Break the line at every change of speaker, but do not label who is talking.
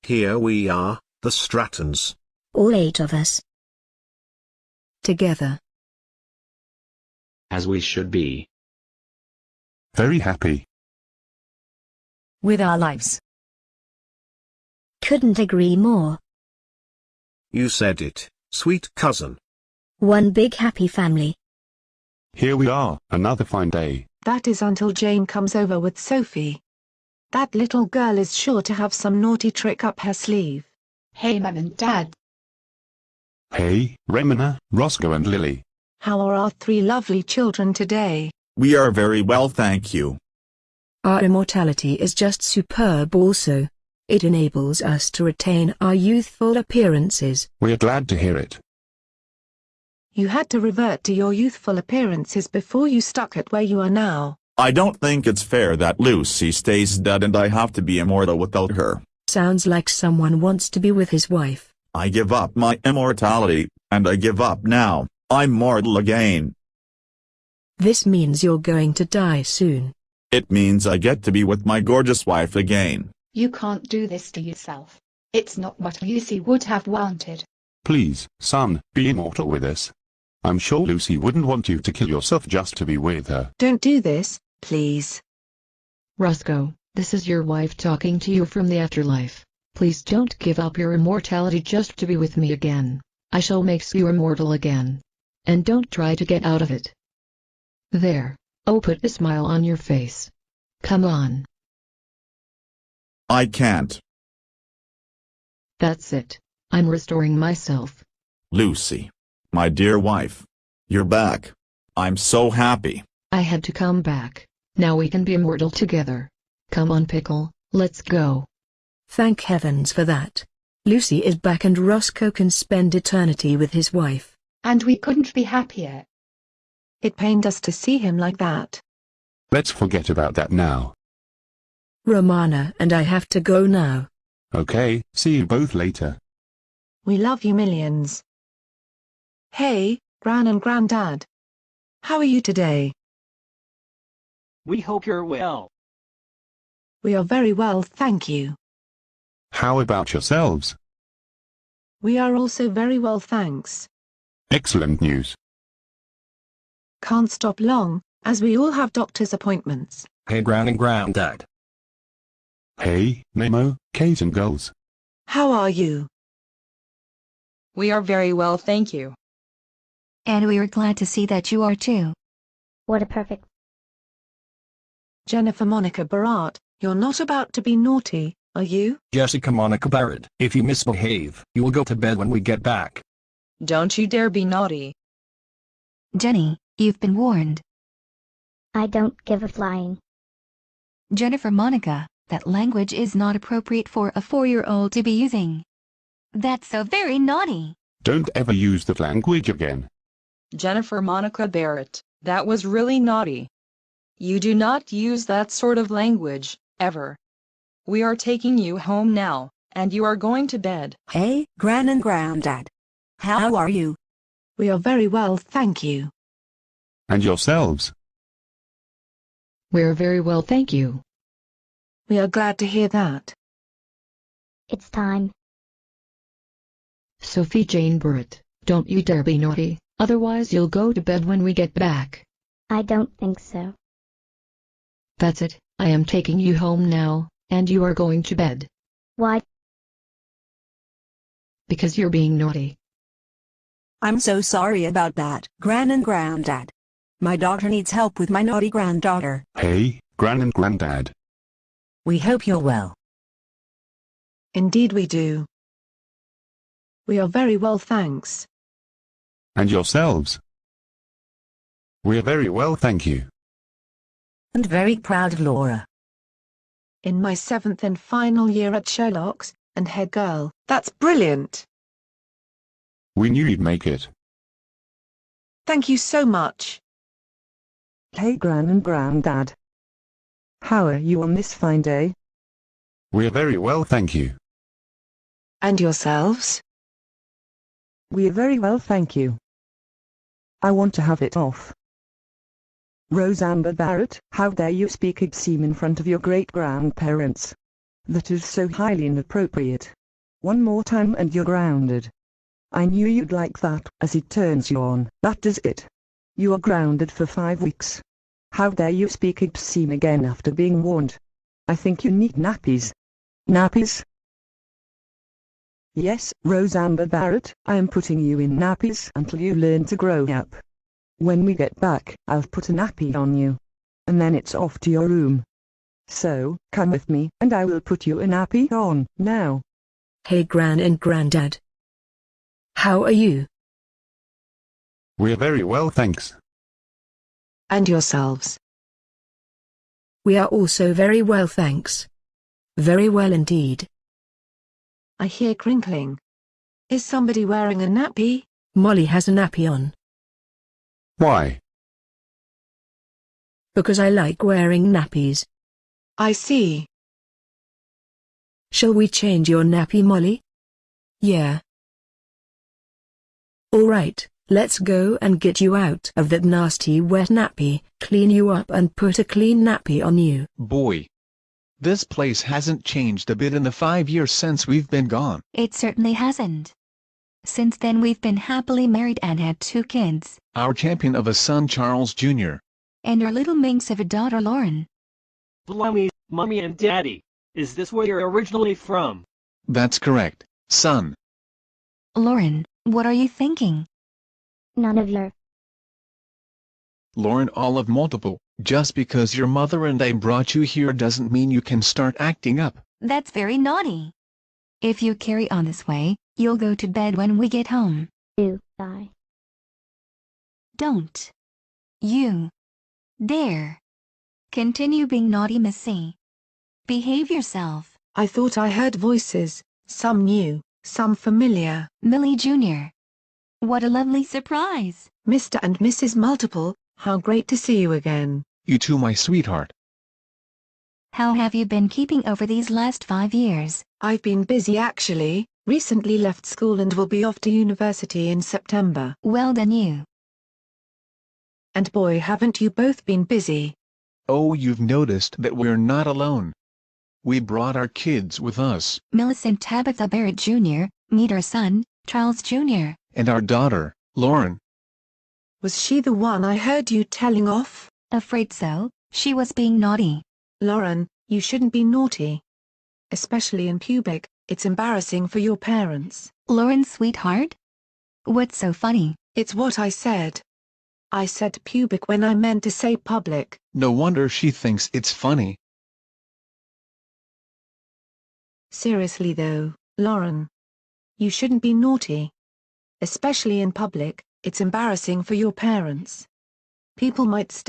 Here we are, the Strattons.
All 8 of us.
Together.
As we should be.
Very happy.
With our lives.
Couldn't agree more.
You said it, sweet cousin.
One big happy family.
Here we are, another fine day.
That is until Jane comes over with Sophie. That little girl is sure to have some naughty trick up her sleeve.
Hey Mum and Dad.
Hey, Remina, Roscoe and Lily.
How are our 3 lovely children today?
We are very well, thank you.
Our immortality is just superb also. It enables us to retain our youthful appearances.
We're glad to hear it.
You had to revert to your youthful appearances before you stuck at where you are now.
I don't think it's fair that Lucy stays dead and I have to be immortal without her.
Sounds like someone wants to be with his wife.
I give up my immortality, and I give up now. I'm mortal again.
This means you're going to die soon.
It means I get to be with my gorgeous wife again.
You can't do this to yourself. It's not what Lucy would have wanted.
Please, son, be immortal with us. I'm sure Lucy wouldn't want you to kill yourself just to be with her.
Don't do this, please.
Roscoe, this is your wife talking to you from the afterlife. Please don't give up your immortality just to be with me again. I shall make you immortal again. And don't try to get out of it. There. Oh, put a smile on your face. Come on.
I can't.
That's it. I'm restoring myself.
Lucy. My dear wife. You're back. I'm so happy.
I had to come back. Now we can be immortal together. Come on, Pickle, let's go.
Thank heavens for that. Lucy is back and Roscoe can spend eternity with his wife.
And we couldn't be happier.
It pained us to see him like that.
Let's forget about that now.
Romana and I have to go now.
Okay, see you both later.
We love you millions. Hey, Gran and Granddad. How are you today?
We hope you're well.
We are very well, thank you.
How about yourselves?
We are also very well, thanks.
Excellent news.
Can't stop long, as we all have doctor's appointments.
Hey Gran and Granddad.
Hey, Nemo, Kate and girls.
How are you?
We are very well, thank you.
And we are glad to see that you are too.
What a perfect...
Jennifer Monica Barat, you're not about to be naughty, are you?
Jessica Monica Barrett, if you misbehave, you will go to bed when we get back.
Don't you dare be naughty.
Jenny, you've been warned.
I don't give a flying.
Jennifer Monica, that language is not appropriate for a 4-year-old to be using. That's so very naughty.
Don't ever use that language again.
Jennifer Monica Barrett, that was really naughty. You do not use that sort of language, ever. We are taking you home now, and you are going to bed.
Hey, Gran and Granddad. How are you?
We are very well, thank you.
And yourselves?
We're very well, thank you.
We are glad to hear that.
It's time.
Sophie Jane Barrett, don't you dare be naughty, otherwise you'll go to bed when we get back.
I don't think so.
That's it, I am taking you home now, and you are going to bed.
Why?
Because you're being naughty.
I'm so sorry about that, Gran and Granddad. My daughter needs help with my naughty granddaughter.
Hey, Gran and Granddad.
We hope you're well.
Indeed we do. We are very well, thanks.
And yourselves? We're very well, thank you.
And very proud of Laura.
In my 7th and final year at Sherlock's, and head girl. That's brilliant.
We knew you'd make it.
Thank you so much.
Hey Gran and Granddad. How are you on this fine day?
We're very well, thank you.
And yourselves?
We're very well, thank you. I want to have it off. Rosamber Barrett, how dare you speak obscene in front of your great-grandparents? That is so highly inappropriate. One more time and you're grounded. I knew you'd like that, as he turns you on. That is it. You are grounded for 5 weeks. How dare you speak obscene again after being warned? I think you need nappies. Nappies? Yes, Rosamber Barrett, I am putting you in nappies until you learn to grow up. When we get back, I'll put a nappy on you. And then it's off to your room. So, come with me, and I will put you a nappy on, now.
Hey Gran and Grandad. How are you?
We're very well, thanks.
And yourselves?
We are also very well, thanks. Very well indeed.
I hear crinkling. Is somebody wearing a nappy?
Molly has a nappy on.
Why?
Because I like wearing nappies.
I see.
Shall we change your nappy, Molly? Yeah. Alright, let's go and get you out of that nasty wet nappy, clean you up and put a clean nappy on you.
Boy. This place hasn't changed a bit in the 5 years since we've been gone.
It certainly hasn't. Since then we've been happily married and had 2 kids.
Our champion of a son, Charles Jr.
And our little minx of a daughter, Lauren.
Blimey, Mommy and Daddy, is this where you're originally from?
That's correct, son.
Lauren, what are you thinking?
None of your...
Lauren Olive Multiple, just because your mother and I brought you here doesn't mean you can start acting up.
That's very naughty. If you carry on this way, you'll go to bed when we get home.
Die.
Don't. You. Dare. Continue being naughty, Missy. Behave yourself.
I thought I heard voices, some new, some familiar.
Millie Jr. What a lovely surprise.
Mr. and Mrs. Multiple, how great to see you again.
You too, my sweetheart.
How have you been keeping over these last 5 years?
I've been busy actually, recently left school and will be off to university in September.
Well done you.
And boy, haven't you both been busy.
Oh, you've noticed that we're not alone. We brought our kids with us.
Millicent Tabitha Barrett Jr., meet our son, Charles Jr.
And our daughter, Lauren.
Was she the one I heard you telling off?
Afraid so, she was being naughty.
Lauren, you shouldn't be naughty. Especially in public, it's embarrassing for your parents.
Lauren, sweetheart? What's so funny?
It's what I said. I said pubic when I meant to say public.
No wonder she thinks it's funny.
Seriously though, Lauren. You shouldn't be naughty. Especially in public, it's embarrassing for your parents. People might